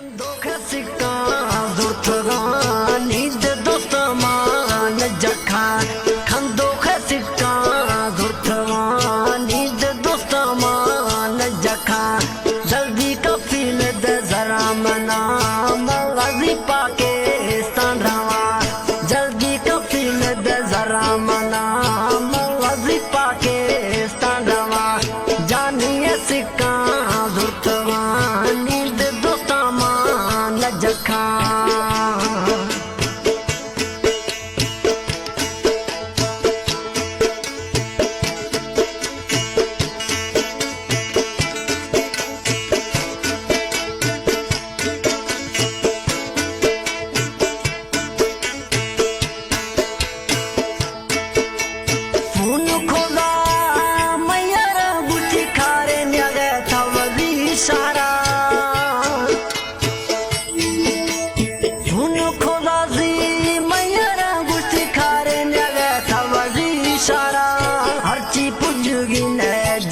खंदोख सिक्का धुरथगानी दे दोस्तमान जखा खंदोख सिक्का धुरथगानी दे दोस्तमान जखा जल्दी कफिल दे जरा मना मगजी पाकिस्तान रवा जल्दी कफिल दे जरा मना मगजी पाकिस्तान रवा जानिए सिक्का धुरथगानी दे दोस्तमान जखा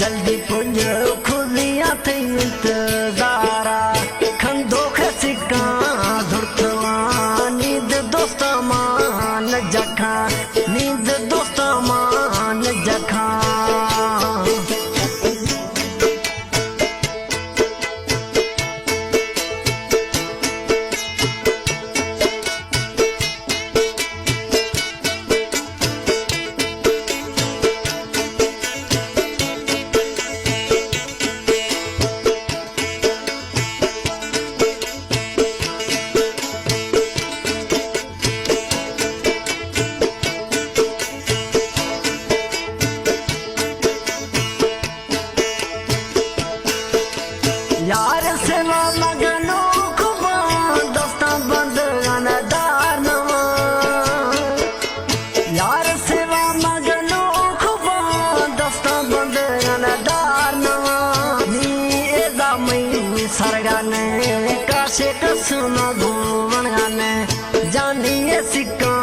जल्दी पुंज खुदियां थे इंतजारा खंदोख सिक्का धुरथगानी दे दोस्तमान जखा नींद दोस्तमान जखा यार सेवा मगनो खुबा दोस्ता बंदगान दार नवा यार सेवा मगनो खुबा दोस्ता बंदगान दार नवा नी एजा मई सरगाने काशे कसम घूमन गाने जानिए सिक्का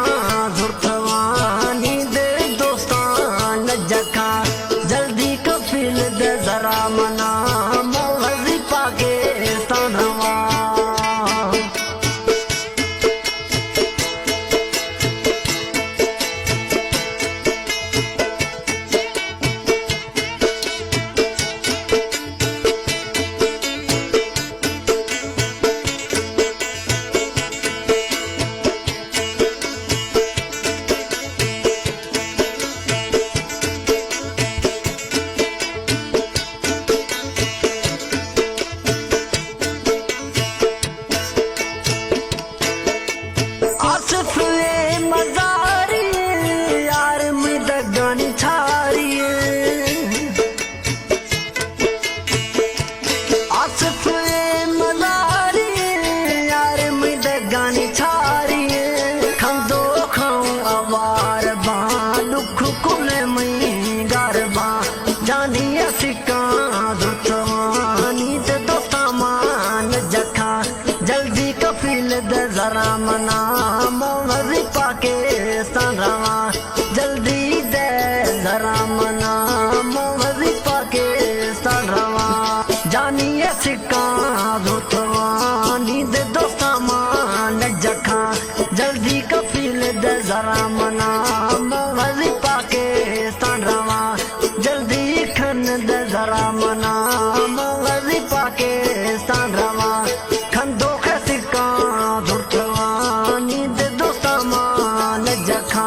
धुरथगानी दे दोस्तान जखा जल्दी कफिल दे जरा मना पाकिस्तान रवा जानिए सिक्का धुरथगानी दे दोस्तमान जखा जल्दी कफिल दे जरा मना मगजी पाकिस्तान रवा जल्दी दे जरा मना मगजी पाकिस्तान रवा जानिए सिक्का धुरथगानी दे दोस्तमान जखा जल्दी कफिल दे जरा मना मगजी पाकिस्तान रवा जल्दी खन दे जरा मना मगजी पाकिस्तान रवा खंदोख सिक्का धुरथगानी दे दोस्तमान जखा।